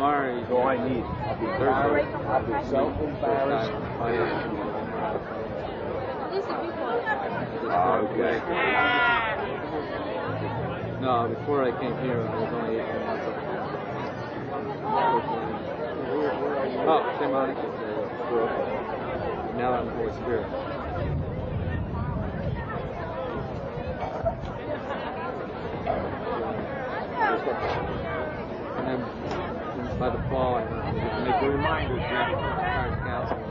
tomorrow. So I need. I'll be embarrassed. I'll be self-embarrassed. Okay. No, before I came here, I was only 18 months old. Oh, St. Monica. Now I'm the Holy Spirit. And then by the fall, I make a reminder to counseling.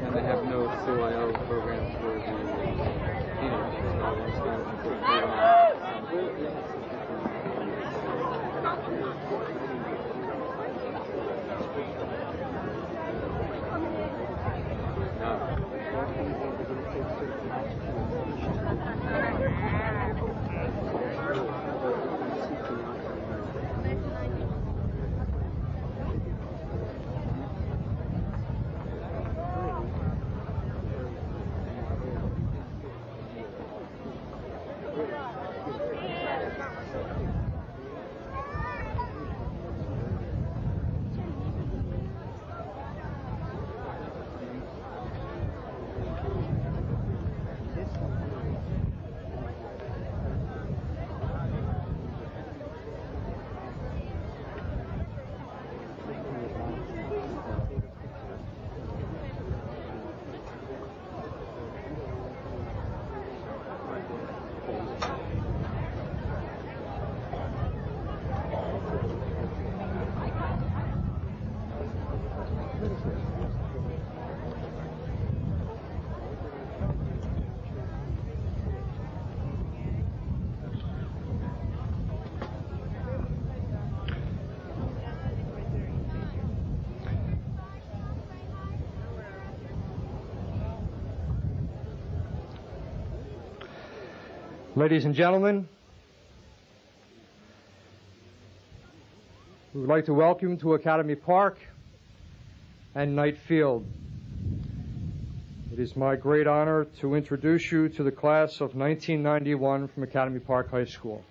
And they have no CYO program for the teenagers. So I understand it's Ladies and gentlemen, we would like to welcome you to Academy Park and Knight Field. It is my great honor to introduce you to the class of 1991 from Academy Park High School.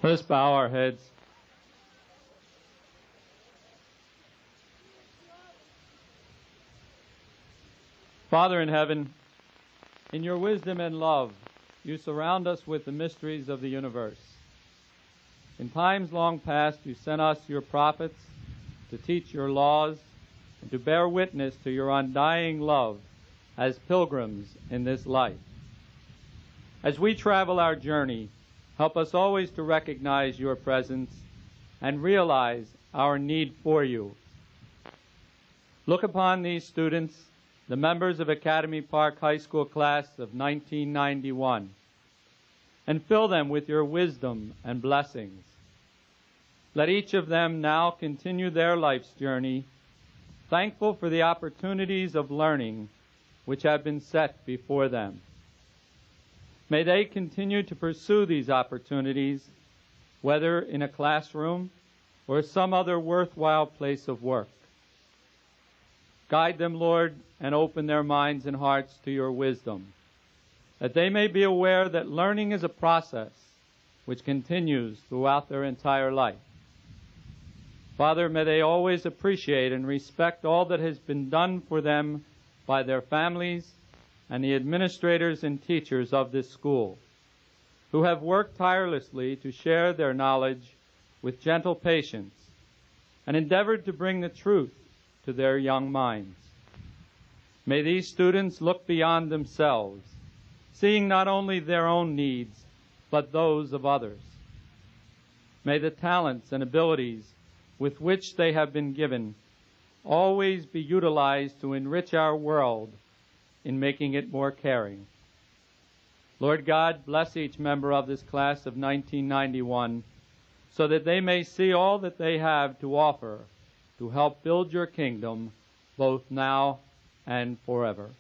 Let us bow our heads. Father in heaven, in your wisdom and love, you surround us with the mysteries of the universe. In times long past, you sent us your prophets to teach your laws and to bear witness to your undying love as pilgrims in this life. As we travel our journey, help us always to recognize your presence and realize our need for you. Look upon these students, the members of Academy Park High School class of 1991, and fill them with your wisdom and blessings. Let each of them now continue their life's journey, thankful for the opportunities of learning which have been set before them. May they continue to pursue these opportunities, whether in a classroom or some other worthwhile place of work. Guide them, Lord, and open their minds and hearts to your wisdom, that they may be aware that learning is a process which continues throughout their entire life. Father, may they always appreciate and respect all that has been done for them by their families and the administrators and teachers of this school, who have worked tirelessly to share their knowledge with gentle patience and endeavored to bring the truth to their young minds. May these students look beyond themselves, seeing not only their own needs, but those of others. May the talents and abilities with which they have been given always be utilized to enrich our world in making it more caring. Lord God, bless each member of this class of 1991 so that they may see all that they have to offer to help build your kingdom both now and forever.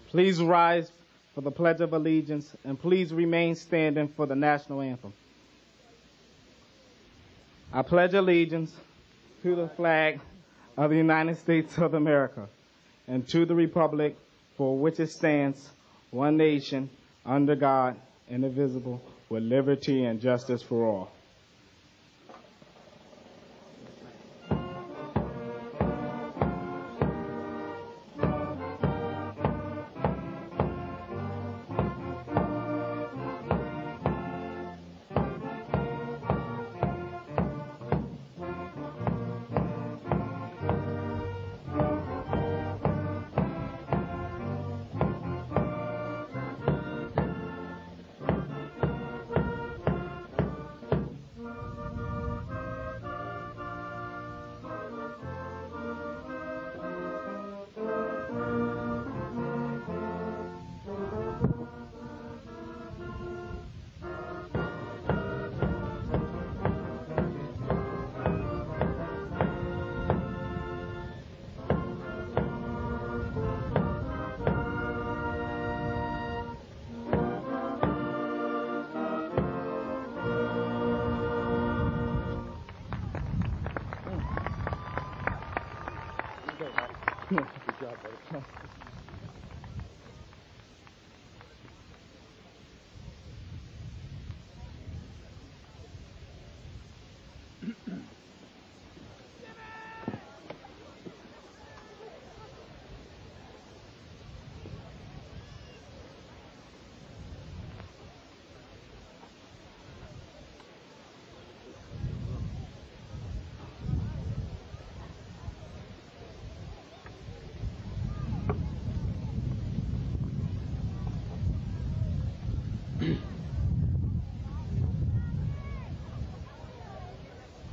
Please rise for the Pledge of Allegiance, and please remain standing for the national anthem. I pledge allegiance to the flag of the United States of America and to the republic for which it stands, one nation, under God, indivisible, with liberty and justice for all. Good job, buddy.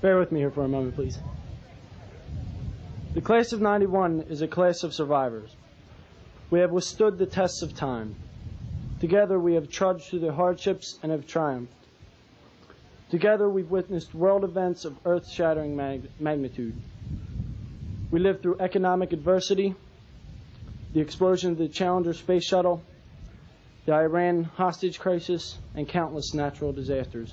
Bear with me here for a moment, please. The class of 91 is a class of survivors. We have withstood the tests of time. Together we have trudged through the hardships and have triumphed. Together we've witnessed world events of earth-shattering magnitude. We lived through economic adversity, the explosion of the Challenger space shuttle, the Iran hostage crisis, and countless natural disasters.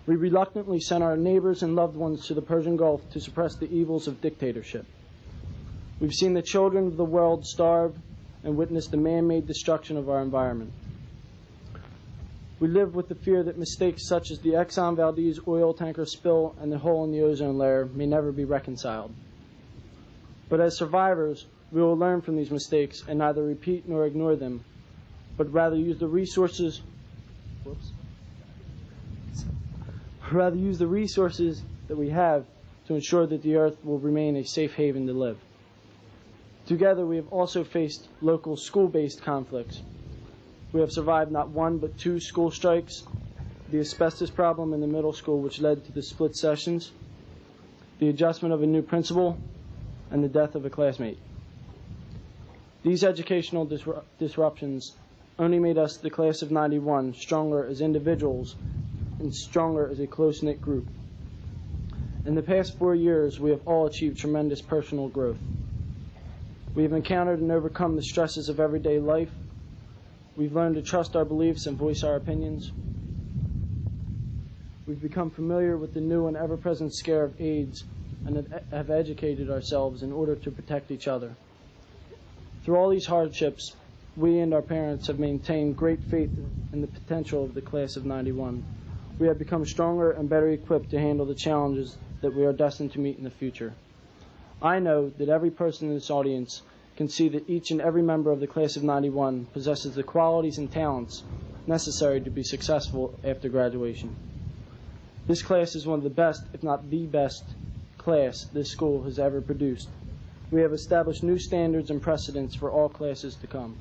We reluctantly sent our neighbors and loved ones to the Persian Gulf to suppress the evils of dictatorship. We've seen the children of the world starve and witnessed the man-made destruction of our environment. We live with the fear that mistakes such as the Exxon Valdez oil tanker spill and the hole in the ozone layer may never be reconciled. But as survivors, we will learn from these mistakes and neither repeat nor ignore them, but rather use the resources that we have to ensure that the earth will remain a safe haven to live. Together, we have also faced local school-based conflicts. We have survived not one but two school strikes, the asbestos problem in the middle school which led to the split sessions, the adjustment of a new principal, and the death of a classmate. These educational disruptions only made us, the class of '91, stronger as individuals and stronger as a close-knit group. In the past 4 years, we have all achieved tremendous personal growth. We have encountered and overcome the stresses of everyday life. We've learned to trust our beliefs and voice our opinions. We've become familiar with the new and ever-present scare of AIDS and have educated ourselves in order to protect each other. Through all these hardships, we and our parents have maintained great faith in the potential of the class of '91. We have become stronger and better equipped to handle the challenges that we are destined to meet in the future. I know that every person in this audience can see that each and every member of the class of '91 possesses the qualities and talents necessary to be successful after graduation. This class is one of the best, if not the best, class this school has ever produced. We have established new standards and precedents for all classes to come.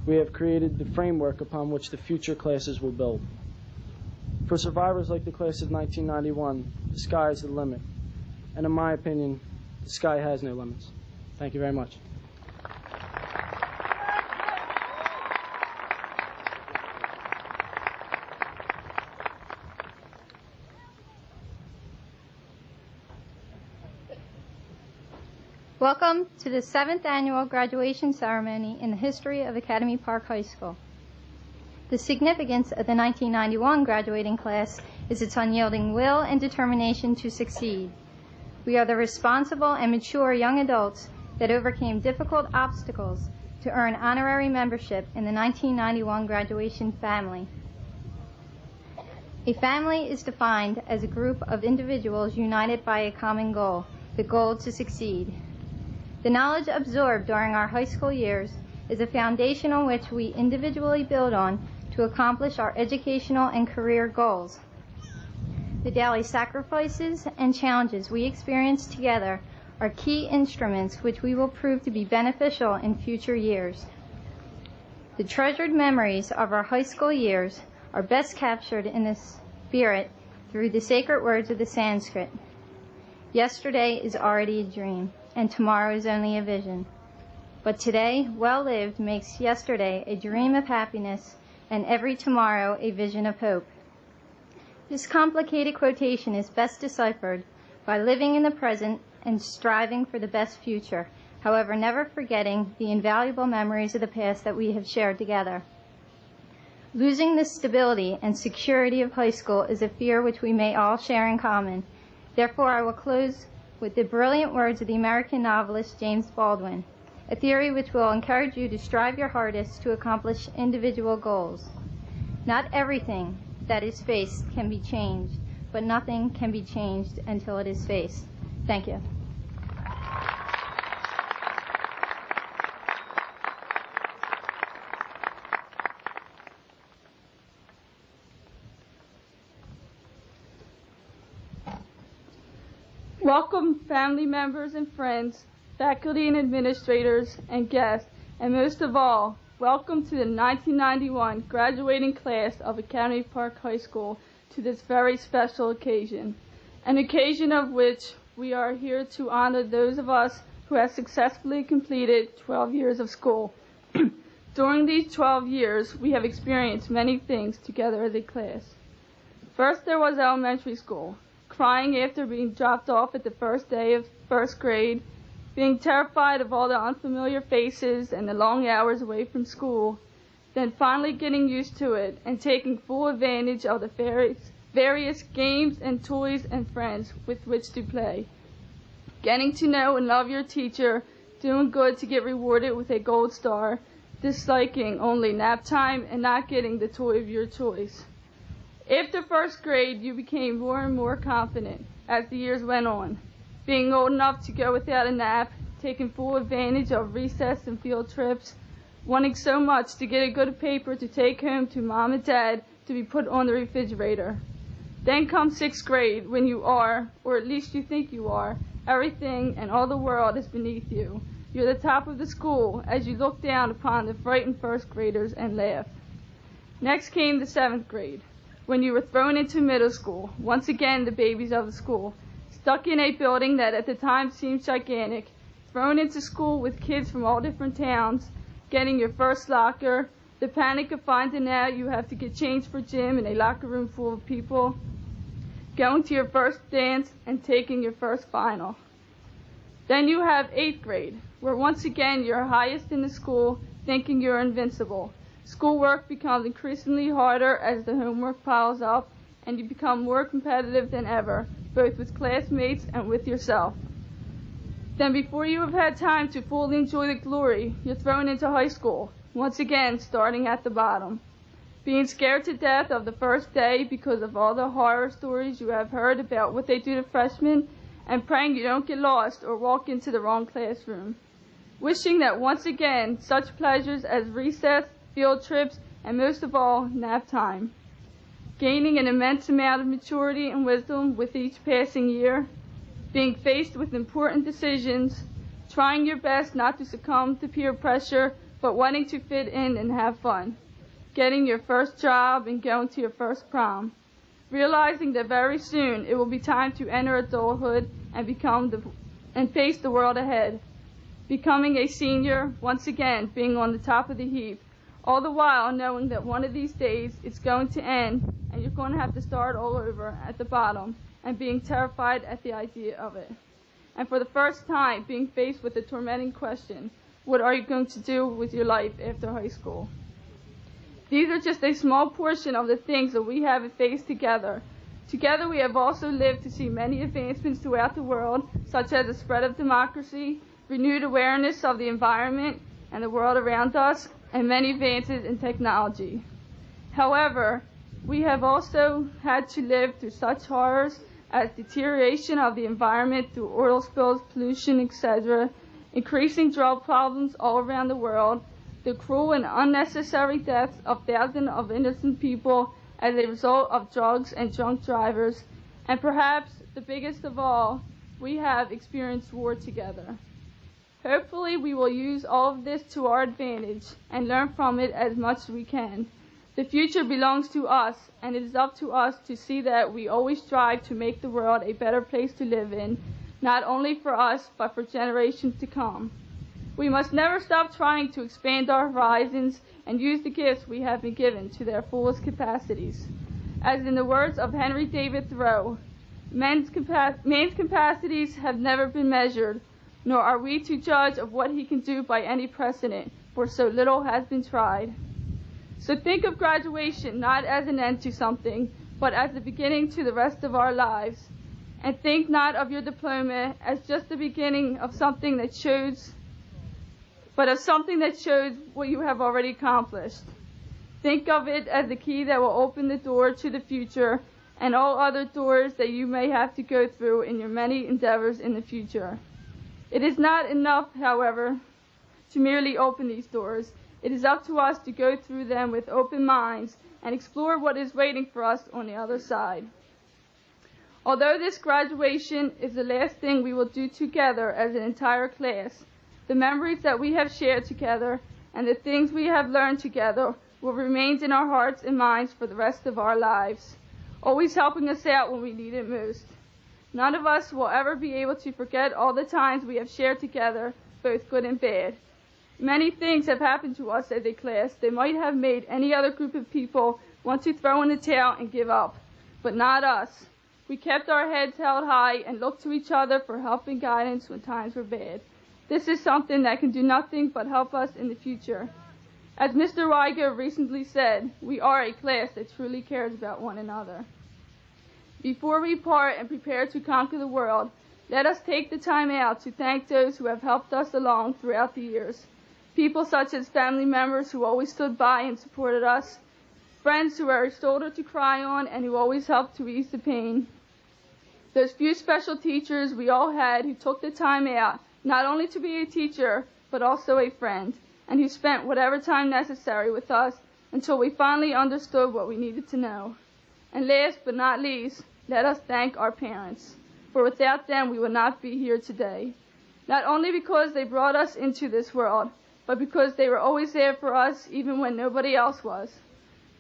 We have created the framework upon which the future classes will build. For survivors like the class of 1991, the sky is the limit. And in my opinion, the sky has no limits. Thank you very much. Welcome to the 7th annual graduation ceremony in the history of Academy Park High School. The significance of the 1991 graduating class is its unyielding will and determination to succeed. We are the responsible and mature young adults that overcame difficult obstacles to earn honorary membership in the 1991 graduation family. A family is defined as a group of individuals united by a common goal, the goal to succeed. The knowledge absorbed during our high school years is a foundation on which we individually build on to accomplish our educational and career goals. The daily sacrifices and challenges we experience together are key instruments which we will prove to be beneficial in future years. The treasured memories of our high school years are best captured in the spirit through the sacred words of the Sanskrit. Yesterday is already a dream, and tomorrow is only a vision. But today, well lived, makes yesterday a dream of happiness, and every tomorrow a vision of hope. This complicated quotation is best deciphered by living in the present and striving for the best future, however, never forgetting the invaluable memories of the past that we have shared together. Losing the stability and security of high school is a fear which we may all share in common. Therefore, I will close with the brilliant words of the American novelist James Baldwin, a theory which will encourage you to strive your hardest to accomplish individual goals. Not everything that is faced can be changed, but nothing can be changed until it is faced. Thank you. Welcome, family members and friends, faculty and administrators, and guests, and most of all, welcome to the 1991 graduating class of Academy Park High School to this very special occasion, an occasion of which we are here to honor those of us who have successfully completed 12 years of school. During these 12 years, we have experienced many things together as a class. First, there was elementary school. Crying after being dropped off at the first day of first grade, being terrified of all the unfamiliar faces and the long hours away from school, then finally getting used to it and taking full advantage of the various games and toys and friends with which to play. Getting to know and love your teacher, doing good to get rewarded with a gold star, disliking only nap time and not getting the toy of your choice. After first grade, you became more and more confident as the years went on, being old enough to go without a nap, taking full advantage of recess and field trips, wanting so much to get a good paper to take home to mom and dad to be put on the refrigerator. Then comes 6th grade, when you are, or at least you think you are, everything and all the world is beneath you. You're the top of the school as you look down upon the frightened first graders and laugh. Next came the 7th grade, when you were thrown into middle school, once again the babies of the school, stuck in a building that at the time seemed gigantic, thrown into school with kids from all different towns, getting your first locker, the panic of finding out you have to get changed for gym in a locker room full of people, going to your first dance, and taking your first final. Then you have 8th grade, where once again you're highest in the school, thinking you're invincible. Schoolwork becomes increasingly harder as the homework piles up, and you become more competitive than ever, both with classmates and with yourself. Then before you have had time to fully enjoy the glory, you're thrown into high school, once again starting at the bottom. Being scared to death of the first day because of all the horror stories you have heard about what they do to freshmen, and praying you don't get lost or walk into the wrong classroom. Wishing that once again such pleasures as recess, field trips, and most of all, nap time. Gaining an immense amount of maturity and wisdom with each passing year. Being faced with important decisions. Trying your best not to succumb to peer pressure, but wanting to fit in and have fun. Getting your first job and going to your first prom. Realizing that very soon it will be time to enter adulthood and face the world ahead. Becoming a senior, once again being on the top of the heap, all the while knowing that one of these days it's going to end and you're going to have to start all over at the bottom, and being terrified at the idea of it. And for the first time being faced with the tormenting question, what are you going to do with your life after high school? These are just a small portion of the things that we have faced together. Together we have also lived to see many advancements throughout the world, such as the spread of democracy, renewed awareness of the environment and the world around us, and many advances in technology. However, we have also had to live through such horrors as deterioration of the environment through oil spills, pollution, etc., increasing drug problems all around the world, the cruel and unnecessary deaths of thousands of innocent people as a result of drugs and drunk drivers, and perhaps the biggest of all, we have experienced war together. Hopefully we will use all of this to our advantage and learn from it as much as we can. The future belongs to us, and it is up to us to see that we always strive to make the world a better place to live in, not only for us, but for generations to come. We must never stop trying to expand our horizons and use the gifts we have been given to their fullest capacities. As in the words of Henry David Thoreau, man's capacities have never been measured, nor are we to judge of what he can do by any precedent, for so little has been tried. So think of graduation not as an end to something, but as the beginning to the rest of our lives. And think not of your diploma as just the beginning of something that shows, but as something that shows what you have already accomplished. Think of it as the key that will open the door to the future and all other doors that you may have to go through in your many endeavors in the future. It is not enough, however, to merely open these doors. It is up to us to go through them with open minds and explore what is waiting for us on the other side. Although this graduation is the last thing we will do together as an entire class, the memories that we have shared together and the things we have learned together will remain in our hearts and minds for the rest of our lives, always helping us out when we need it most. None of us will ever be able to forget all the times we have shared together, both good and bad. Many things have happened to us as a class that might have made any other group of people want to throw in the towel and give up, but not us. We kept our heads held high and looked to each other for help and guidance when times were bad. This is something that can do nothing but help us in the future. As Mr. Weiger recently said, we are a class that truly cares about one another. Before we part and prepare to conquer the world, let us take the time out to thank those who have helped us along throughout the years. People such as family members who always stood by and supported us, friends who were a shoulder to cry on and who always helped to ease the pain. Those few special teachers we all had who took the time out not only to be a teacher, but also a friend, and who spent whatever time necessary with us until we finally understood what we needed to know. And last but not least, let us thank our parents, for without them we would not be here today. Not only because they brought us into this world, but because they were always there for us even when nobody else was.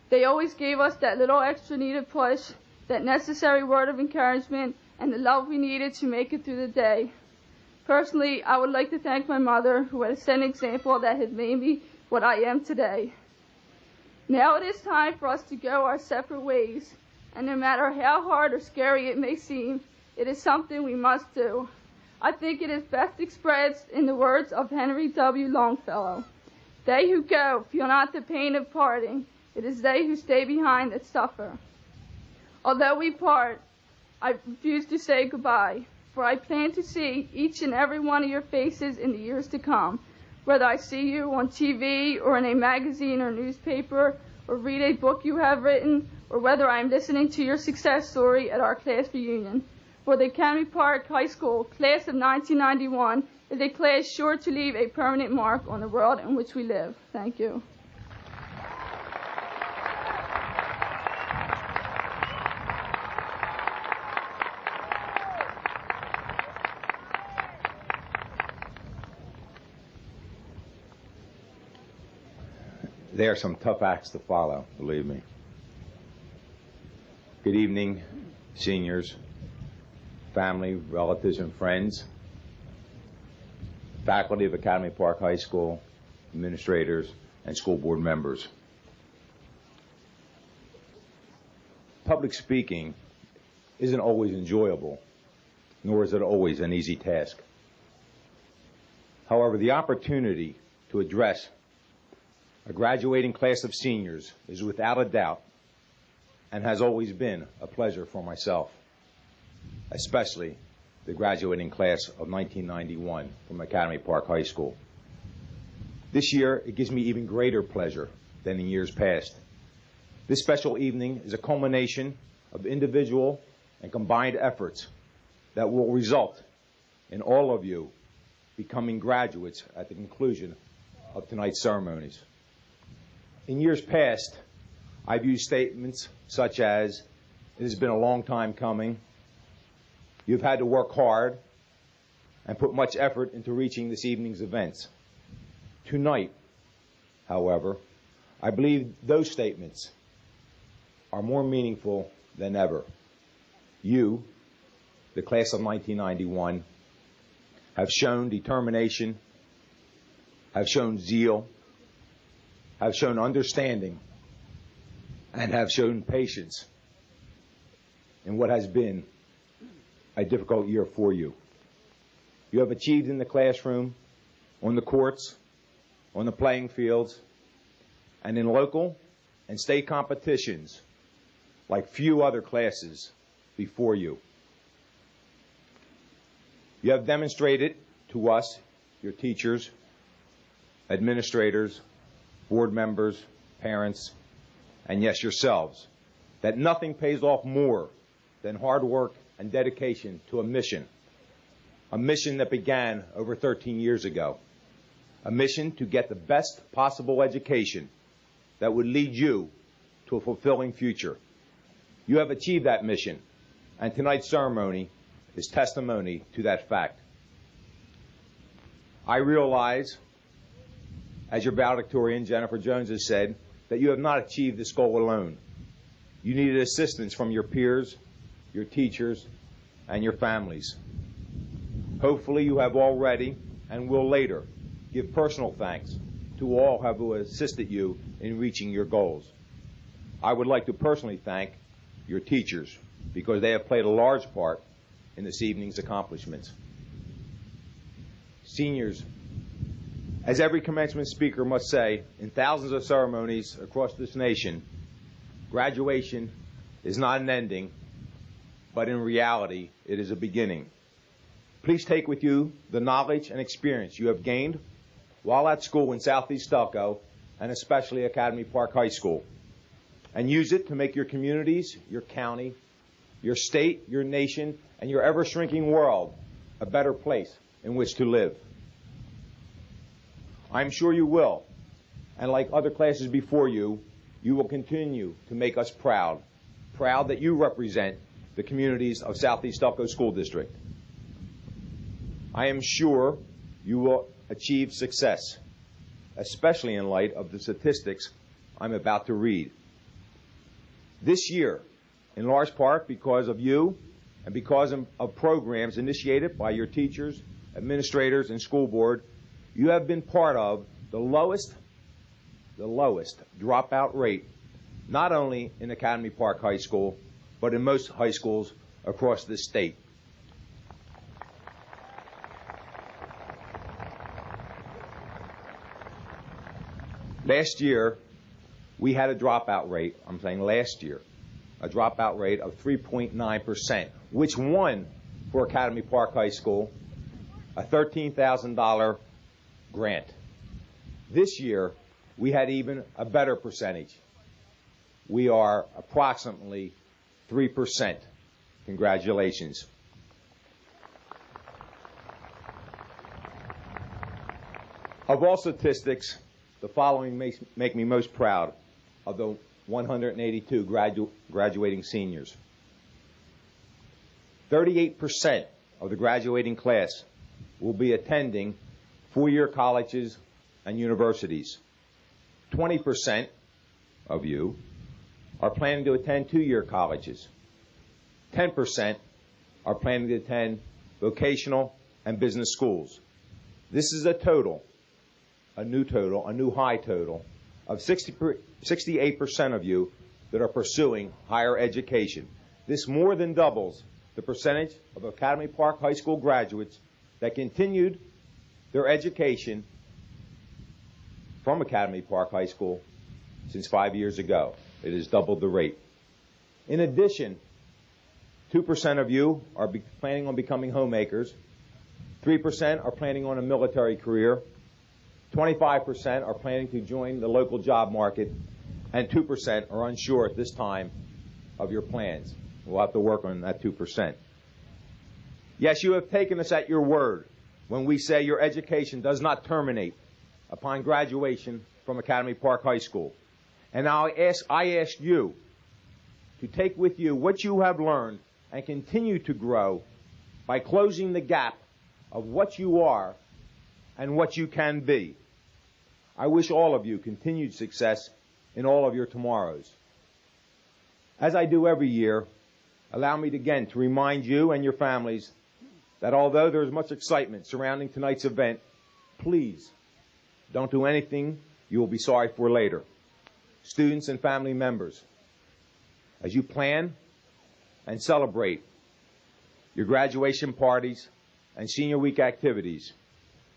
They always gave us that little extra needed push, that necessary word of encouragement, and the love we needed to make it through the day. Personally, I would like to thank my mother, who had set an example that had made me what I am today. Now it is time for us to go our separate ways, and no matter how hard or scary it may seem, it is something we must do. I think it is best expressed in the words of Henry W. Longfellow. They who go feel not the pain of parting. It is they who stay behind that suffer. Although we part, I refuse to say goodbye, for I plan to see each and every one of your faces in the years to come, whether I see you on TV or in a magazine or newspaper, or read a book you have written, or whether I am listening to your success story at our class reunion. For the Academy Park High School class of 1991 is a class sure to leave a permanent mark on the world in which we live. Thank you. There are some tough acts to follow, believe me. Good evening, seniors, family, relatives, and friends, faculty of Academy Park High School, administrators, and school board members. Public speaking isn't always enjoyable, nor is it always an easy task. However, the opportunity to address a graduating class of seniors is without a doubt and has always been a pleasure for myself, especially the graduating class of 1991 from Academy Park High School. This year, it gives me even greater pleasure than in years past. This special evening is a culmination of individual and combined efforts that will result in all of you becoming graduates at the conclusion of tonight's ceremonies. In years past, I've used statements such as, "It has been a long time coming," "You've had to work hard," and put much effort into reaching this evening's events. Tonight, however, I believe those statements are more meaningful than ever. You, the class of 1991, have shown determination, have shown zeal, have shown understanding, and have shown patience in what has been a difficult year for you. You have achieved in the classroom, on the courts, on the playing fields, and in local and state competitions like few other classes before you. You have demonstrated to us, your teachers, administrators, board members, parents, and yes, yourselves, that nothing pays off more than hard work and dedication to a mission that began over 13 years ago, a mission to get the best possible education that would lead you to a fulfilling future. You have achieved that mission, and tonight's ceremony is testimony to that fact. I realize, as your valedictorian, Jennifer Jones, has said, that you have not achieved this goal alone. You needed assistance from your peers, your teachers, and your families. Hopefully you have already and will later give personal thanks to all who have assisted you in reaching your goals. I would like to personally thank your teachers because they have played a large part in this evening's accomplishments. Seniors, as every commencement speaker must say, in thousands of ceremonies across this nation, graduation is not an ending, but in reality, it is a beginning. Please take with you the knowledge and experience you have gained while at school in Southeast Delco, and especially Academy Park High School, and use it to make your communities, your county, your state, your nation, and your ever-shrinking world a better place in which to live. I'm sure you will, and like other classes before you, you will continue to make us proud that you represent the communities of Southeast Delco School District. I am sure you will achieve success, especially in light of the statistics I'm about to read. This year, in large part because of you and because of programs initiated by your teachers, administrators, and school board, you have been part of the lowest dropout rate, not only in Academy Park High School, but in most high schools across this state. Last year, we had a dropout rate, I'm saying last year, a dropout rate of 3.9%, which won for Academy Park High School a $13,000 grant. This year, we had even a better percentage. We are approximately 3%. Congratulations. Of all statistics, the following make me most proud of the 182 graduating seniors. 38% of the graduating class will be attending four-year colleges and universities. 20% of you are planning to attend two-year colleges. 10% are planning to attend vocational and business schools. This is a new high total of 68% of you that are pursuing higher education. This more than doubles the percentage of Academy Park High School graduates that continued their education from Academy Park High School since 5 years ago. It has doubled the rate. In addition, 2% of you are planning on becoming homemakers, 3% are planning on a military career, 25% are planning to join the local job market, and 2% are unsure at this time of your plans. We'll have to work on that 2%. Yes, you have taken us at your word when we say your education does not terminate upon graduation from Academy Park High School. And I ask you to take with you what you have learned and continue to grow by closing the gap of what you are and what you can be. I wish all of you continued success in all of your tomorrows. As I do every year, allow me again to remind you and your families that although there is much excitement surrounding tonight's event, please don't do anything you will be sorry for later. Students and family members, as you plan and celebrate your graduation parties and senior week activities,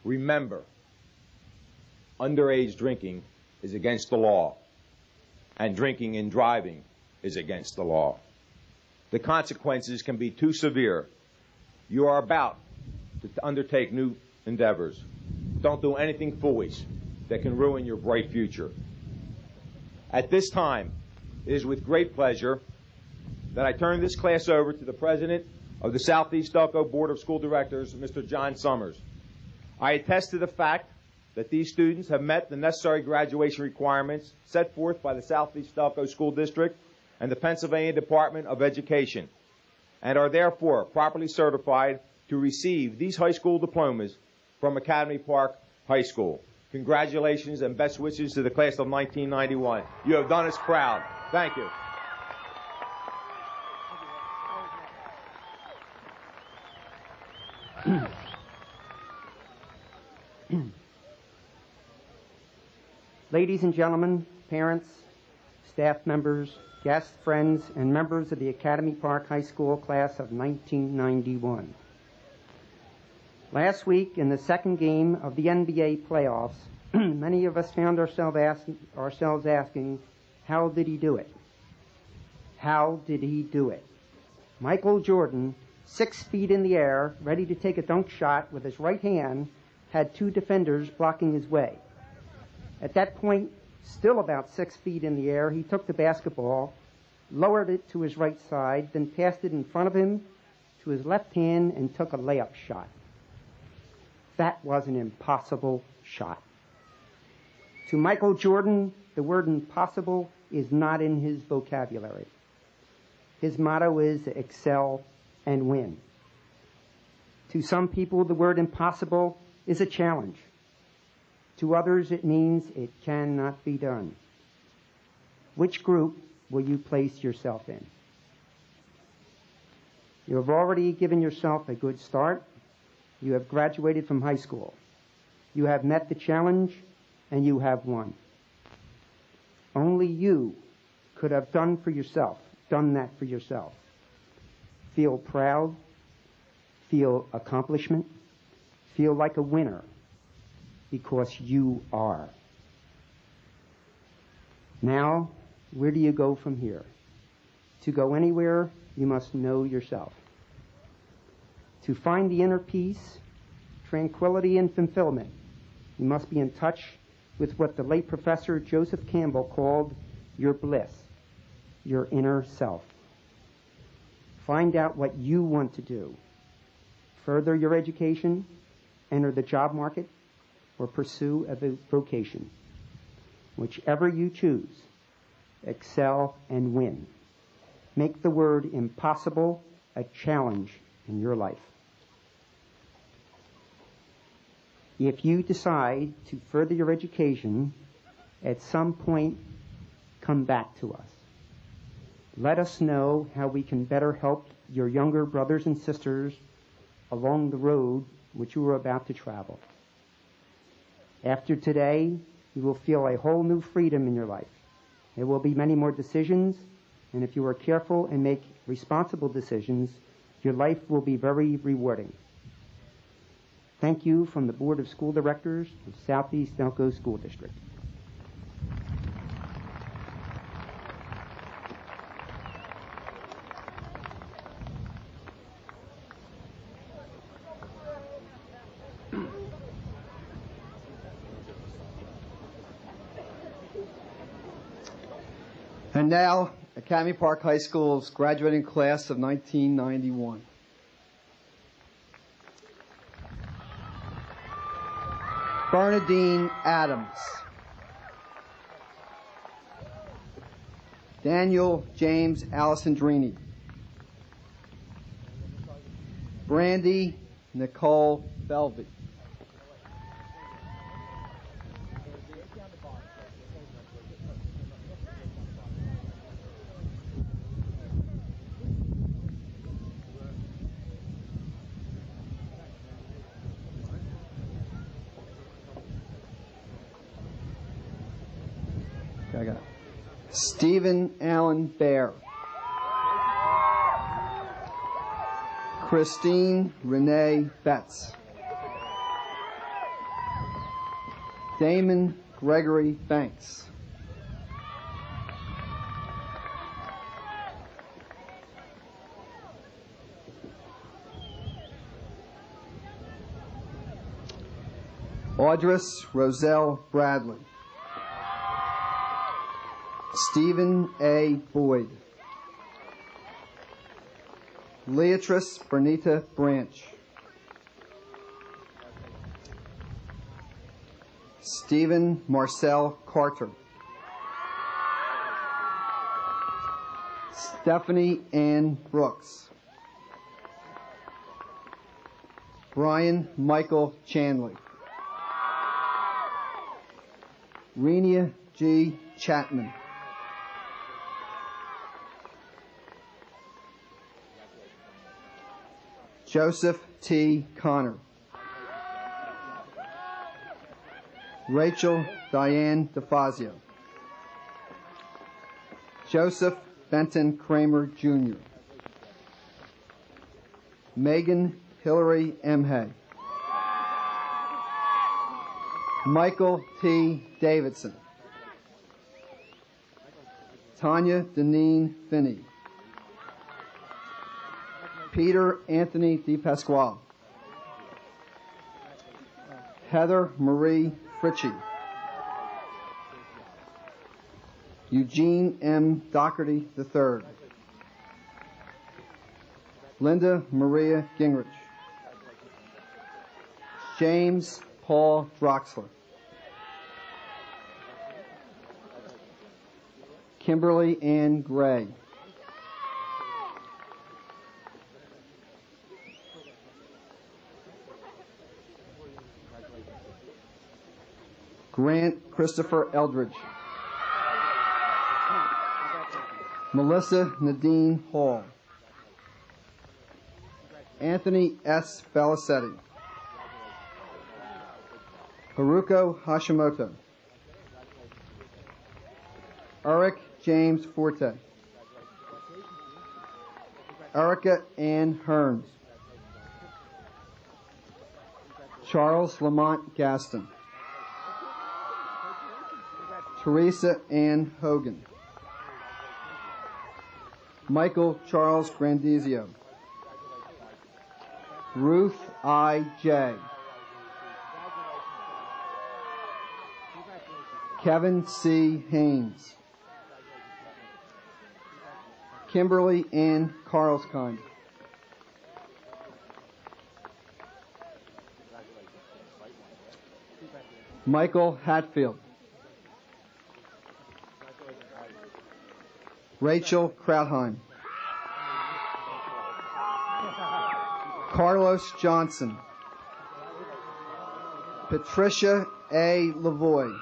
remember, underage drinking is against the law, and drinking and driving is against the law. The consequences can be too severe. You are about to undertake new endeavors. Don't do anything foolish that can ruin your bright future. At this time, it is with great pleasure that I turn this class over to the President of the Southeast Delco Board of School Directors, Mr. John Summers. I attest to the fact that these students have met the necessary graduation requirements set forth by the Southeast Delco School District and the Pennsylvania Department of Education, and are therefore properly certified to receive these high school diplomas from Academy Park High School. Congratulations and best wishes to the class of 1991. You have done us proud. Thank you. Ladies and gentlemen, parents, staff members, guests, friends, and members of the Academy Park High School class of 1991. Last week, in the second game of the NBA playoffs, many of us found ourselves asking, how did he do it? How did he do it? Michael Jordan, 6 feet in the air, ready to take a dunk shot with his right hand, had 2 defenders blocking his way. At that point, still about 6 feet in the air, he took the basketball, lowered it to his right side, then passed it in front of him to his left hand and took a layup shot. That was an impossible shot. To Michael Jordan, the word impossible is not in his vocabulary. His motto is excel and win. To some people, the word impossible is a challenge. To others, it means it cannot be done. Which group will you place yourself in? You have already given yourself a good start. You have graduated from high school. You have met the challenge, and you have won. Only you could have done that for yourself. Feel proud, feel accomplishment, feel like a winner, because you are. Now, where do you go from here? To go anywhere, you must know yourself. To find the inner peace, tranquility, and fulfillment, you must be in touch with what the late Professor Joseph Campbell called your bliss, your inner self. Find out what you want to do. Further your education, enter the job market, or pursue a vocation. Whichever you choose, excel and win. Make the word impossible a challenge in your life. If you decide to further your education, at some point, come back to us. Let us know how we can better help your younger brothers and sisters along the road which you are about to travel. After today, you will feel a whole new freedom in your life. There will be many more decisions, and if you are careful and make responsible decisions, your life will be very rewarding. Thank you from the Board of School Directors of Southeast Elko School District. And now, Academy Park High School's graduating class of 1991. Bernadine Adams. Daniel James Alessandrini. Brandy Nicole Belvey. Stephen Allen Bear. Christine Renee Betts. Damon Gregory Banks. Audress Roselle Bradley. Stephen A. Boyd. Leatrice Bernita Branch. Stephen Marcel Carter. Stephanie Ann Brooks. Brian Michael Chanley. Renia G. Chapman. Joseph T. Connor. Rachel Diane DeFazio. Joseph Benton Kramer, Jr. Megan Hillary Emhay. Michael T. Davidson. Tanya Deneen Finney. Peter Anthony DePasquale. Heather Marie Fritchie. Eugene M. Doherty III. Linda Maria Gingrich. James Paul Droxler. Kimberly Ann Gray. Grant Christopher Eldridge. Melissa Nadine Hall. Anthony S. Belicetti. Haruko Hashimoto. Eric James Forte. Erica Ann Hearns. Charles Lamont Gaston. Teresa Ann Hogan. Michael Charles Grandizio. Ruth I. J. Kevin C. Haynes. Kimberly Ann Carlskind. Michael Hatfield. Rachel Krautheim. Carlos Johnson. Patricia A. Lavoie.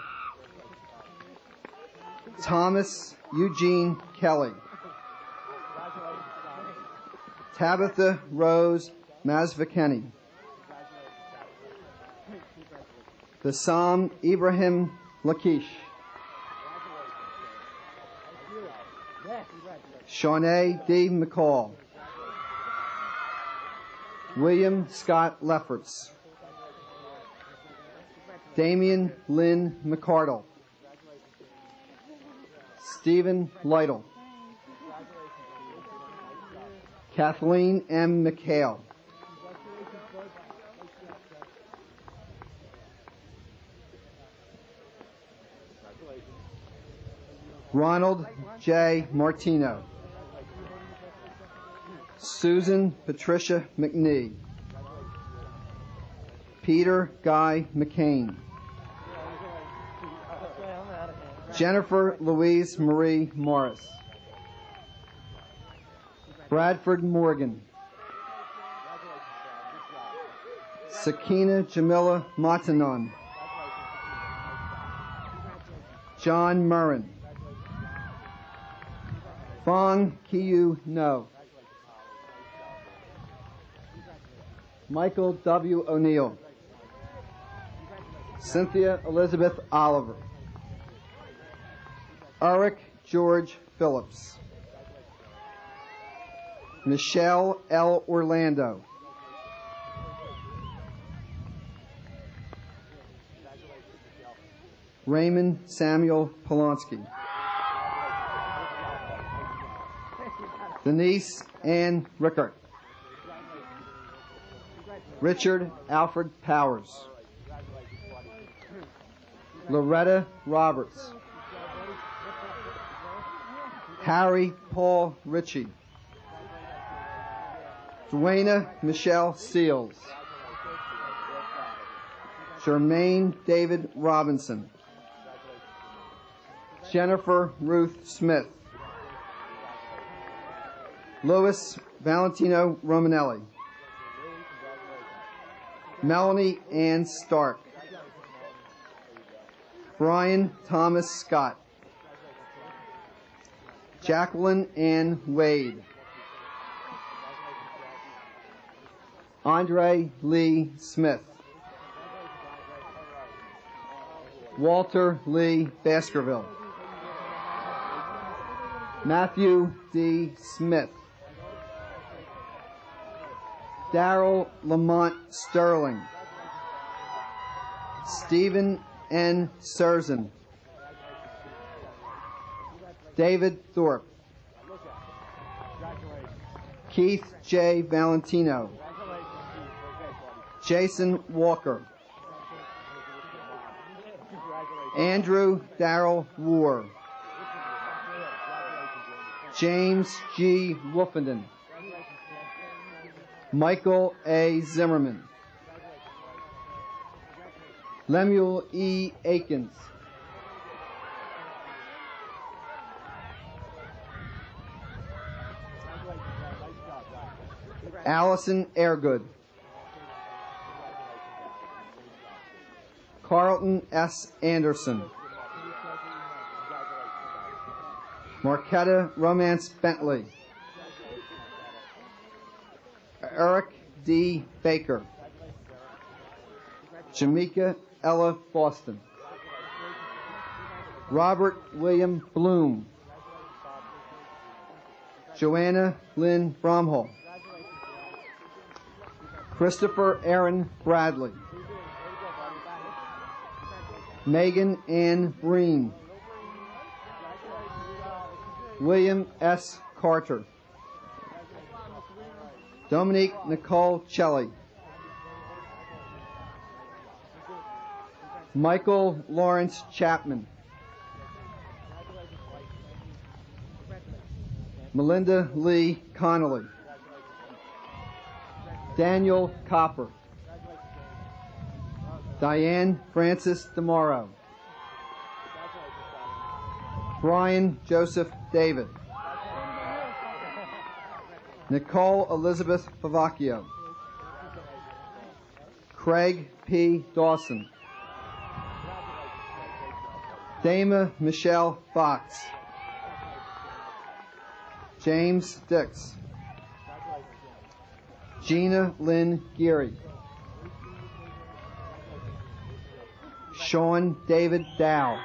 Thomas Eugene Kelly. Tabitha Rose Mazvikeni. Bassam Ibrahim Lakish. Shawnee D. McCall. William Scott Lefferts. Damian Lynn McCardle. Stephen Lytle. Kathleen M. McHale. Ronald J. Martino. Susan Patricia McNee. Peter Guy McCain. Jennifer Louise Marie Morris. Bradford Morgan. Sakina Jamila Matanon. John Murrin. Fong Kiyu No. Michael W. O'Neill. Cynthia Elizabeth Oliver. Eric George Phillips. Michelle L. Orlando. Raymond Samuel Polonsky. Denise Ann Rickert. Richard Alfred Powers. Loretta Roberts. Harry Paul Ritchie. Dwayna Michelle Seals. Jermaine David Robinson. Jennifer Ruth Smith. Louis Valentino Romanelli. Melanie Ann Stark. Brian Thomas Scott. Jacqueline Ann Wade. Andre Lee Smith. Walter Lee Baskerville. Matthew D. Smith. Darrell Lamont Sterling. Stephen N. Serzan. David Thorpe. Keith J. Valentino, Jason Walker, Andrew Darrell War, James G. Wolfenden, Michael A. Zimmerman, Lemuel E. Akins, Allison Airgood, Carlton S. Anderson, Marquetta Romance Bentley, Eric D. Baker, Jamaica Ella Boston, Robert William Bloom, Joanna Lynn Bromhall, Christopher Aaron Bradley, Megan Ann Breen, William S. Carter, Dominique Nicole Celli, Michael Lawrence Chapman, Melinda Lee Connolly, Daniel Copper, Diane Francis DeMauro, Brian Joseph David, Nicole Elizabeth Favacchio, Craig P. Dawson, Dama Michelle Fox, James Dix, Gina Lynn Geary, Sean David Dow,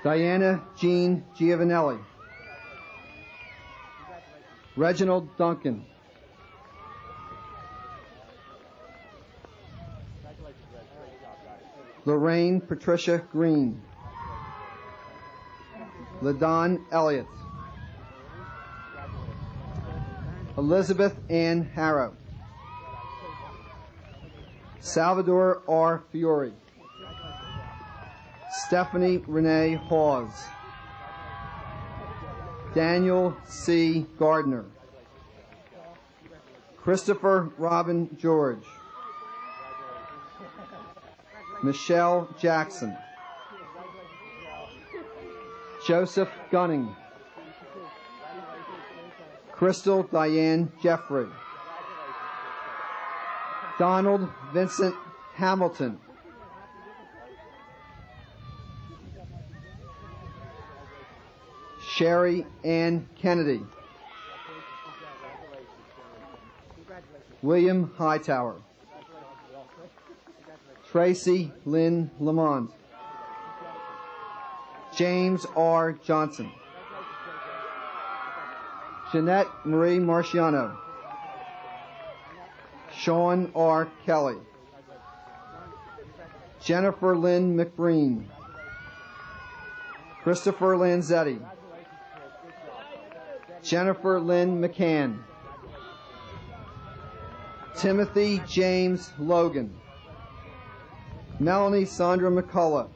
Diana Jean Giovanelli, Reginald Duncan, Lorraine Patricia Green, LaDon Elliott, Elizabeth Ann Harrow, Salvador R. Fiore, Stephanie Renee Hawes, Daniel C. Gardner, Christopher Robin George, Michelle Jackson, Joseph Gunning, Crystal Diane Jeffrey, Donald Vincent Hamilton, Sherry Ann Kennedy, William Hightower, Tracy Lynn Lamont, James R. Johnson, Jeanette Marie Marciano, Sean R. Kelly, Jennifer Lynn McBreen, Christopher Lanzetti, Jennifer Lynn McCann, Timothy James Logan, Melanie Sandra McCullough,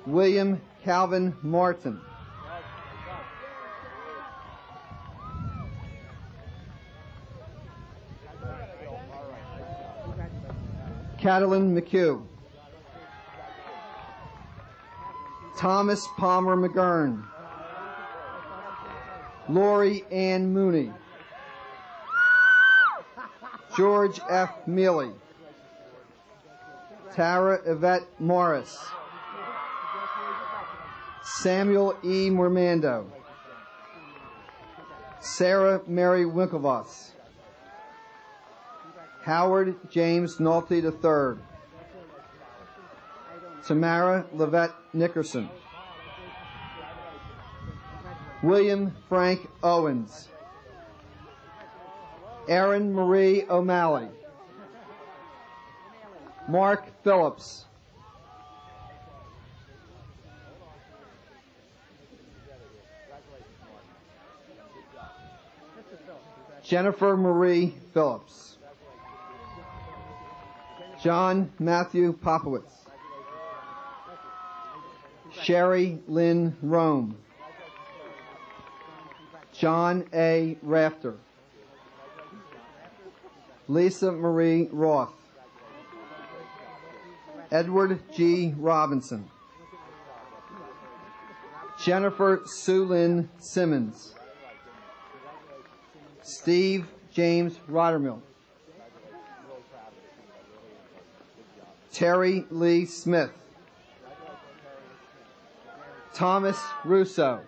William Calvin Martin, Catalin McHugh, Thomas Palmer McGurn, Lori Ann Mooney, George F. Mealy, Tara Yvette Morris, Samuel E. Mormando, Sarah Mary Winklevoss, Howard James Nolte III, Tamara Levette Nickerson, William Frank Owens, Erin Marie O'Malley, Mark Phillips, Jennifer Marie Phillips. John Matthew Popowitz. Sherry Lynn Rome. John A. Rafter. Lisa Marie Roth. Edward G. Robinson. Jennifer Sue Lynn Simmons. Steve James Rottermill. Terry Lee Smith. Thomas Russo.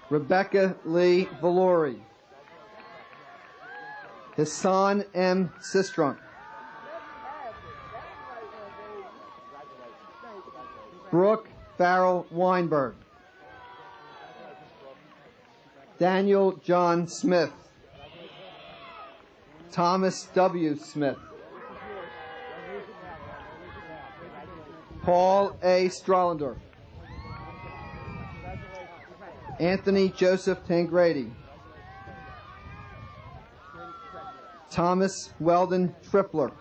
Rebecca Lee Valori. Hassan M. Sistrunk. Brooke Farrell Weinberg. Daniel John Smith. Thomas W. Smith. Paul A. Strallander. Anthony Joseph Tangradi. Thomas Weldon Tripler.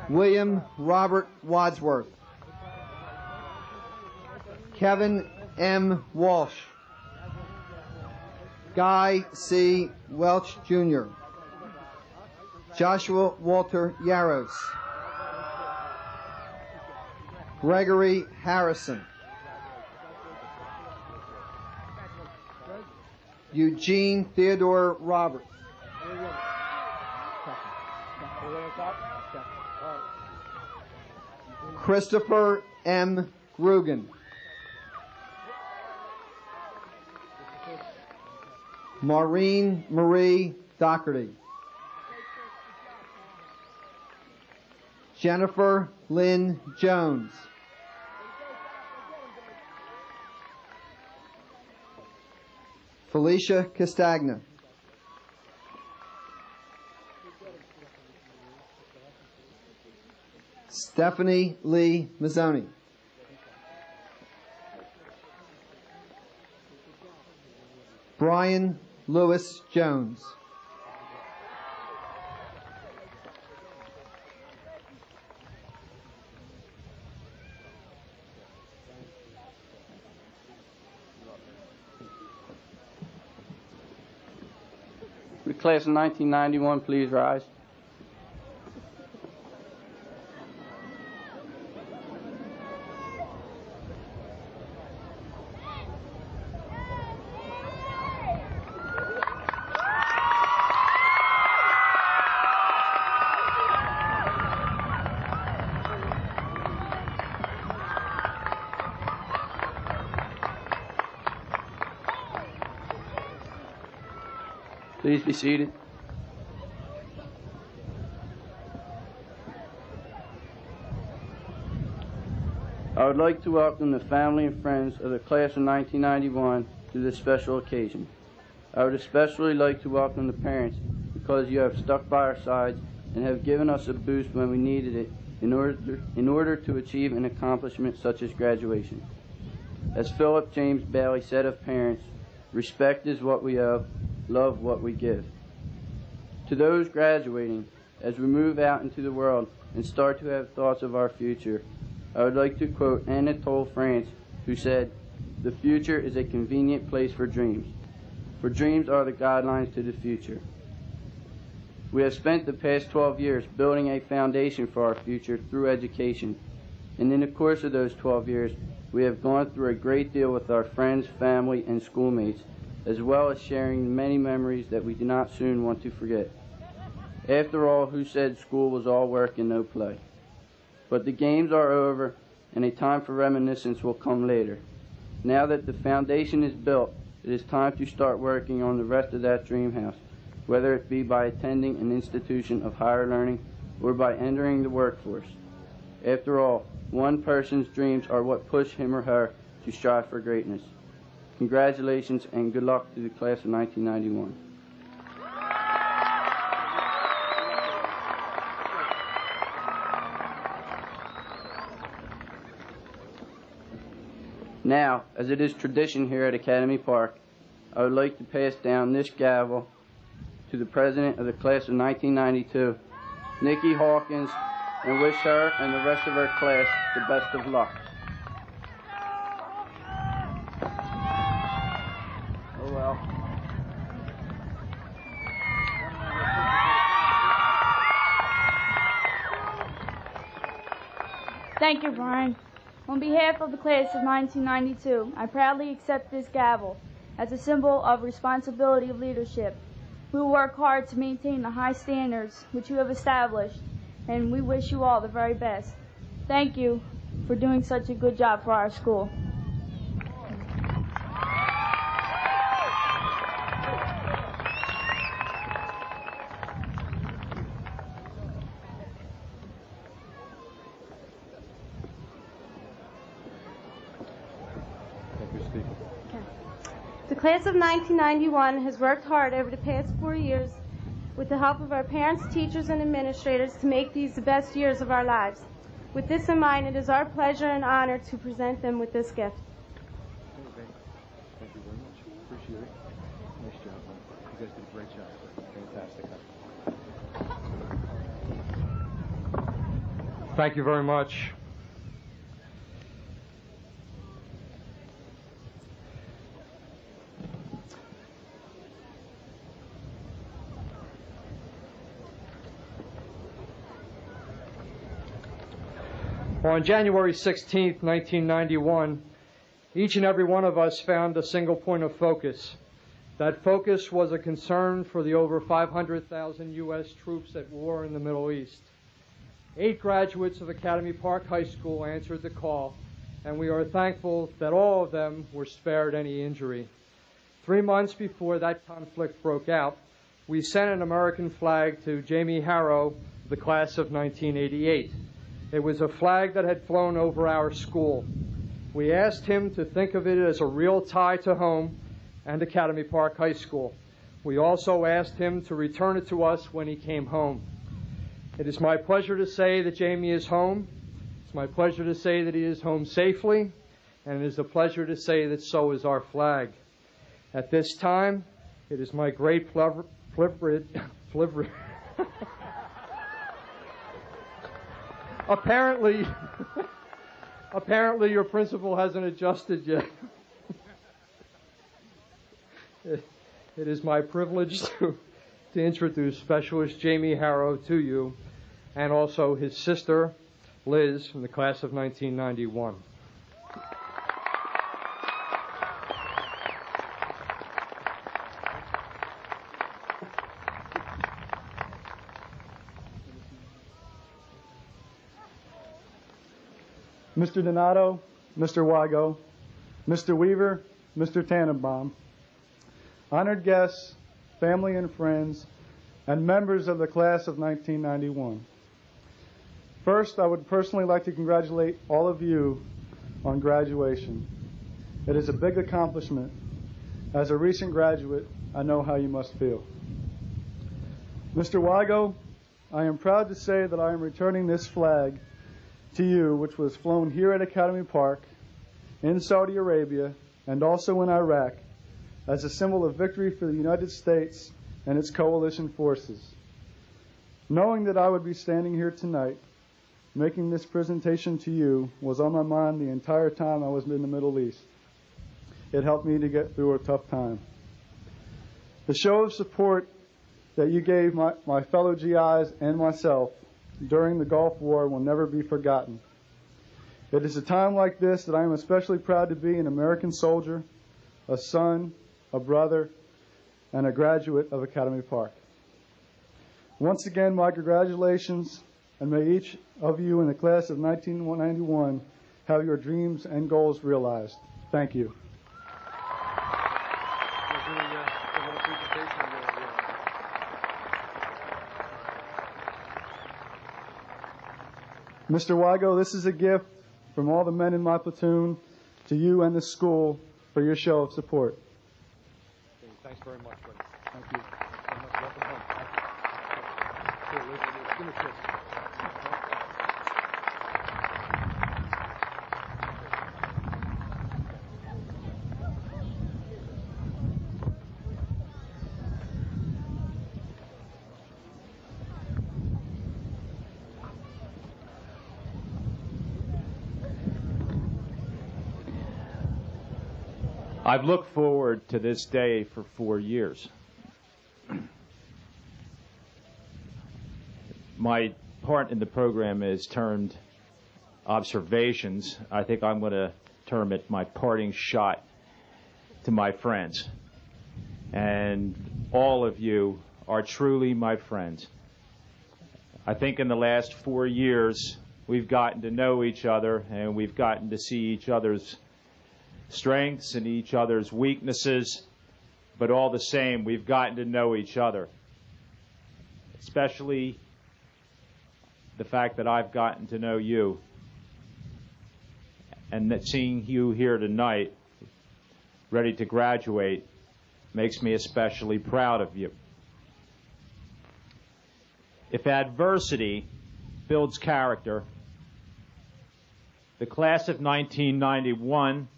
William Robert Wadsworth. Kevin M. Walsh. Guy C. Welch Jr. Joshua Walter Yaros. Gregory Harrison. Eugene Theodore Roberts. Christopher M. Grugan. Maureen Marie Doherty. Jennifer Lynn Jones. Felicia Castagna. Stephanie Lee Mazzoni. Brian Lewis Jones. The class of 1991, please rise. Please be seated. I would like to welcome the family and friends of the class of 1991 to this special occasion. I would especially like to welcome the parents because you have stuck by our sides and have given us a boost when we needed it in order to achieve an accomplishment such as graduation. As Philip James Bailey said of parents, respect is what we owe, love what we give. To those graduating, as we move out into the world and start to have thoughts of our future, I would like to quote Anatole France, who said, "The future is a convenient place for dreams, for dreams are the guidelines to the future." We have spent the past 12 years building a foundation for our future through education, and in the course of those 12 years, we have gone through a great deal with our friends, family, and schoolmates, as well as sharing many memories that we do not soon want to forget. After all, who said school was all work and no play? But the games are over, and a time for reminiscence will come later. Now that the foundation is built, it is time to start working on the rest of that dream house, whether it be by attending an institution of higher learning or by entering the workforce. After all, one person's dreams are what push him or her to strive for greatness. Congratulations and good luck to the class of 1991. Now, as it is tradition here at Academy Park, I would like to pass down this gavel to the president of the class of 1992, Nikki Hawkins, and wish her and the rest of her class the best of luck. Oh well. Thank you, Brian. On behalf of the class of 1992, I proudly accept this gavel as a symbol of responsibility of leadership. We will work hard to maintain the high standards which you have established, and we wish you all the very best. Thank you for doing such a good job for our school. The class of 1991 has worked hard over the past 4 years with the help of our parents, teachers, and administrators to make these the best years of our lives. With this in mind, it is our pleasure and honor to present them with this gift. Thank you very much. Appreciate it. Nice job, man. You guys did a great job. Fantastic. Thank you very much. On January 16, 1991, each and every one of us found a single point of focus. That focus was a concern for the over 500,000 U.S. troops at war in the Middle East. 8 graduates of Academy Park High School answered the call, and we are thankful that all of them were spared any injury. 3 months before that conflict broke out, we sent an American flag to Jamie Harrow, the class of 1988. It was a flag that had flown over our school. We asked him to think of it as a real tie to home and Academy Park High School. We also asked him to return it to us when he came home. It is my pleasure to say that Jamie is home. It's my pleasure to say that he is home safely, and it is a pleasure to say that so is our flag. At this time, it is my great privilege Apparently your principal hasn't adjusted yet. It is my privilege to introduce Specialist Jamie Harrow to you, and also his sister, Liz, from the class of 1991. Mr. Donato, Mr. Wago, Mr. Weaver, Mr. Tannenbaum, honored guests, family and friends, and members of the class of 1991. First, I would personally like to congratulate all of you on graduation. It is a big accomplishment. As a recent graduate, I know how you must feel. Mr. Wago, I am proud to say that I am returning this flag to you, which was flown here at Academy Park, in Saudi Arabia, and also in Iraq, as a symbol of victory for the United States and its coalition forces. Knowing that I would be standing here tonight, making this presentation to you was on my mind the entire time I was in the Middle East. It helped me to get through a tough time. The show of support that you gave my fellow GIs and myself during the Gulf War will never be forgotten. It is a time like this that I am especially proud to be an American soldier, a son, a brother, and a graduate of Academy Park. Once again, my congratulations, and may each of you in the class of 1991 have your dreams and goals realized. Thank you. Mr. Wago, this is a gift from all the men in my platoon to you and the school for your show of support. Thanks very much, buddy. Thank you. Welcome home. Here, Liz, give me a kiss. I've looked forward to this day for 4 years. My part in the program is termed observations. I think I'm going to term it my parting shot to my friends. And all of you are truly my friends. I think in the last 4 years, we've gotten to know each other, and we've gotten to see each other's strengths and each other's weaknesses, but all the same, we've gotten to know each other. Especially the fact that I've gotten to know you, and that seeing you here tonight, ready to graduate, makes me especially proud of you. If adversity builds character, the class of 1991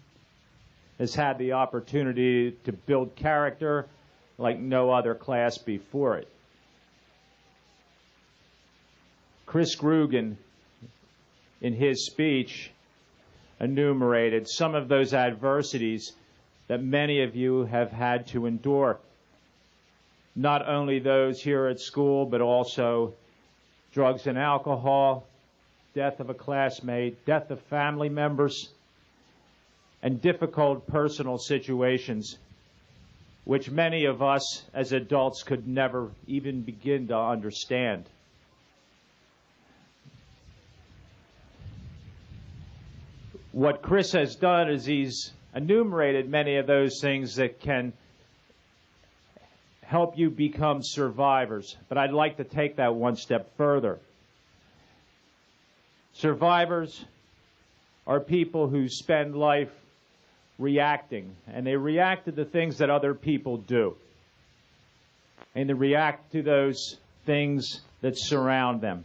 has had the opportunity to build character like no other class before it. Chris Grugan, in his speech, enumerated some of those adversities that many of you have had to endure. Not only those here at school, but also drugs and alcohol, death of a classmate, death of family members, and difficult personal situations which many of us as adults could never even begin to understand. What Chris has done is he's enumerated many of those things that can help you become survivors. But I'd like to take that one step further. Survivors are people who spend life reacting, and they react to the things that other people do. And they react to those things that surround them.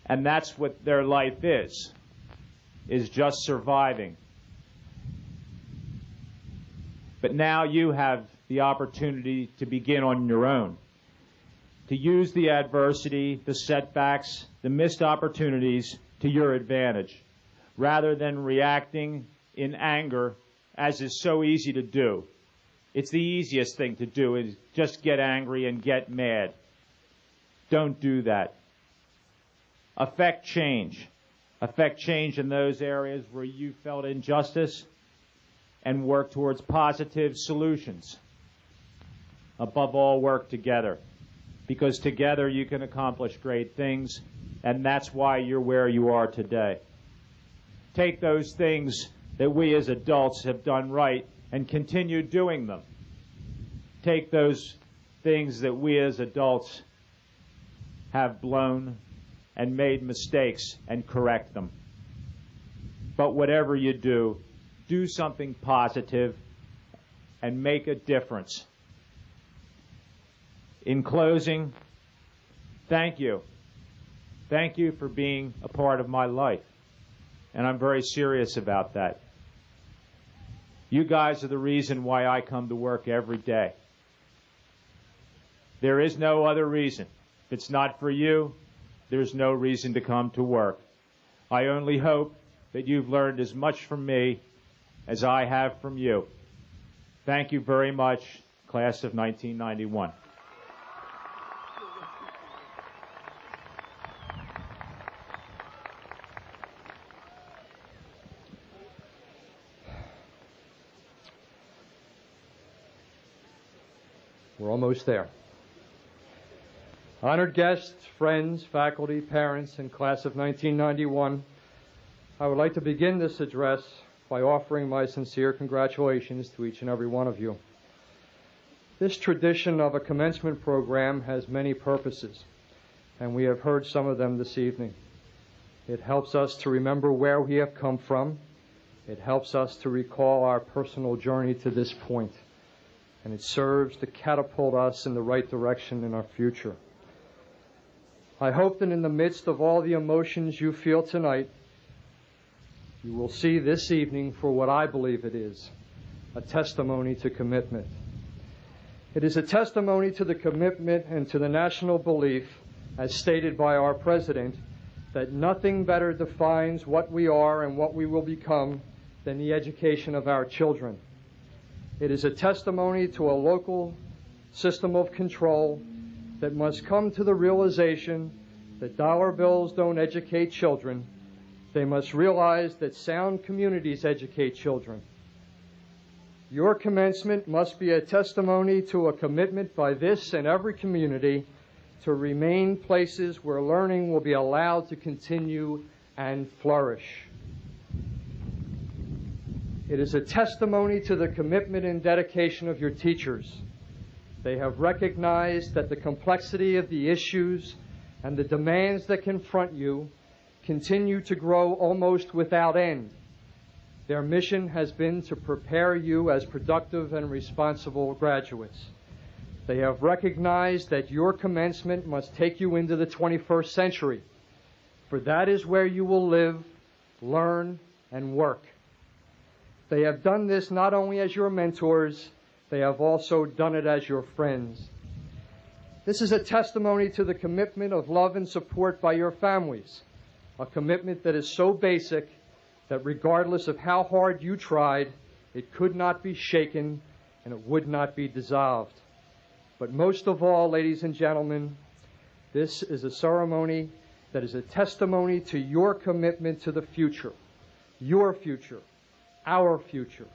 And that's what their life is just surviving. But now you have the opportunity to begin on your own, to use the adversity, the setbacks, the missed opportunities to your advantage, rather than reacting in anger, as is so easy to do. It's the easiest thing to do, is just get angry and get mad. Don't do that. Affect change. Affect change in those areas where you felt injustice, and work towards positive solutions. Above all, work together, because together you can accomplish great things, and that's why you're where you are today. Take those things that we as adults have done right and continue doing them. Take those things that we as adults have blown and made mistakes and correct them. But whatever you do, do something positive and make a difference. In closing, thank you. Thank you for being a part of my life. And I'm very serious about that. You guys are the reason why I come to work every day. There is no other reason. If it's not for you, there's no reason to come to work. I only hope that you've learned as much from me as I have from you. Thank you very much, class of 1991. We're almost there. Honored guests, friends, faculty, parents, and class of 1991, I would like to begin this address by offering my sincere congratulations to each and every one of you. This tradition of a commencement program has many purposes, and we have heard some of them this evening. It helps us to remember where we have come from. It helps us to recall our personal journey to this point, and it serves to catapult us in the right direction in our future. I hope that in the midst of all the emotions you feel tonight, you will see this evening for what I believe it is, a testimony to commitment. It is a testimony to the commitment and to the national belief, as stated by our President, that nothing better defines what we are and what we will become than the education of our children. It is a testimony to a local system of control that must come to the realization that dollar bills don't educate children. They must realize that sound communities educate children. Your commencement must be a testimony to a commitment by this and every community to remain places where learning will be allowed to continue and flourish. It is a testimony to the commitment and dedication of your teachers. They have recognized that the complexity of the issues and the demands that confront you continue to grow almost without end. Their mission has been to prepare you as productive and responsible graduates. They have recognized that your commencement must take you into the 21st century, for that is where you will live, learn, and work. They have done this not only as your mentors, they have also done it as your friends. This is a testimony to the commitment of love and support by your families, a commitment that is so basic that regardless of how hard you tried, it could not be shaken and it would not be dissolved. But most of all, ladies and gentlemen, this is a ceremony that is a testimony to your commitment to the future, your future, our future.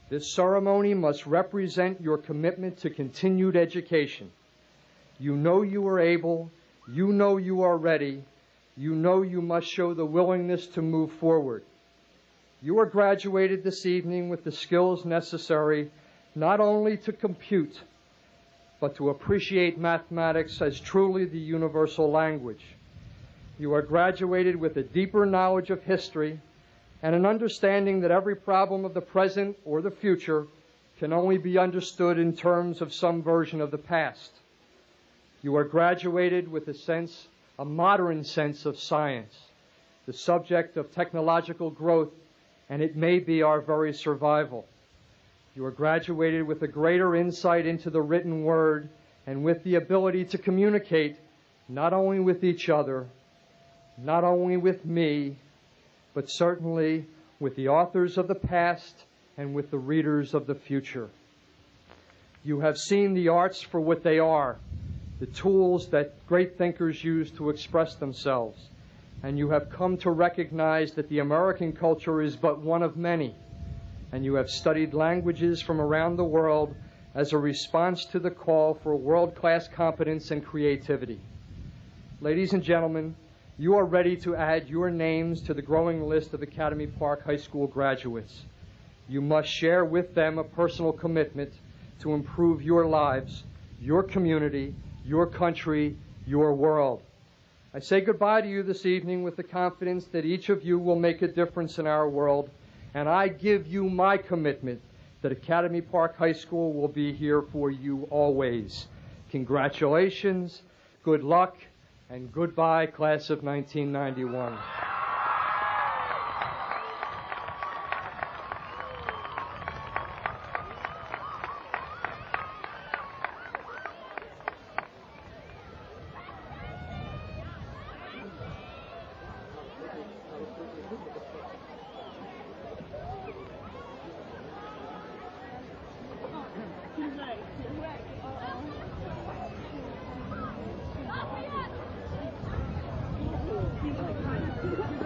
This ceremony must represent your commitment to continued education. You know you are able, you know you are ready, you know you must show the willingness to move forward. You are graduated this evening with the skills necessary not only to compute, but to appreciate mathematics as truly the universal language. You are graduated with a deeper knowledge of history and an understanding that every problem of the present or the future can only be understood in terms of some version of the past. You are graduated with a modern sense of science, the subject of technological growth, and it may be our very survival. You are graduated with a greater insight into the written word and with the ability to communicate not only with each other, not only with me, but certainly with the authors of the past and with the readers of the future. You have seen the arts for what they are, the tools that great thinkers use to express themselves, and you have come to recognize that the American culture is but one of many, and you have studied languages from around the world as a response to the call for world-class competence and creativity. Ladies and gentlemen, you are ready to add your names to the growing list of Academy Park High School graduates. You must share with them a personal commitment to improve your lives, your community, your country, your world. I say goodbye to you this evening with the confidence that each of you will make a difference in our world, and I give you my commitment that Academy Park High School will be here for you always. Congratulations, good luck, and goodbye, class of 1991. Thank you.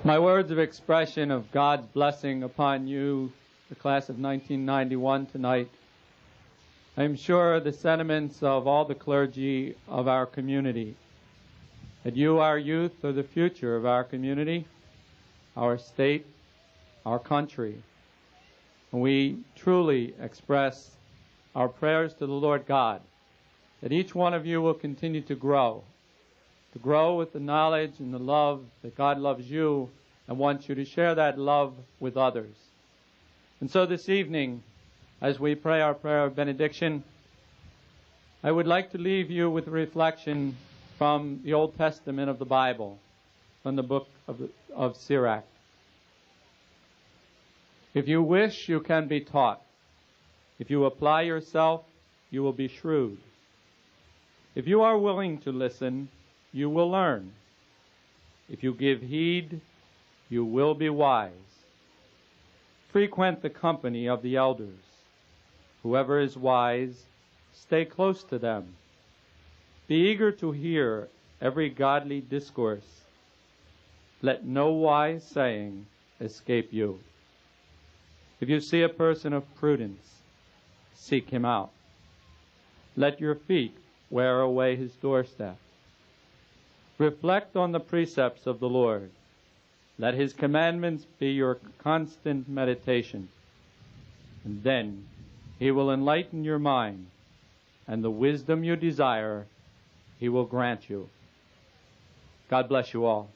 My words of expression of God's blessing upon you, the class of 1991 tonight, I am sure the sentiments of all the clergy of our community, that you, our youth, are the future of our community, our state, our country. And we truly express our prayers to the Lord God, that each one of you will continue to grow with the knowledge and the love that God loves you and wants you to share that love with others. And so this evening, as we pray our prayer of benediction, I would like to leave you with a reflection from the Old Testament of the Bible, from the book of Sirach. If you wish, you can be taught. If you apply yourself, you will be shrewd. If you are willing to listen, you will learn. If you give heed, you will be wise. Frequent the company of the elders. Whoever is wise, stay close to them. Be eager to hear every godly discourse. Let no wise saying escape you. If you see a person of prudence, seek him out. Let your feet wear away his doorstep. Reflect on the precepts of the Lord. Let his commandments be your constant meditation. And then he will enlighten your mind, and the wisdom you desire he will grant you. God bless you all.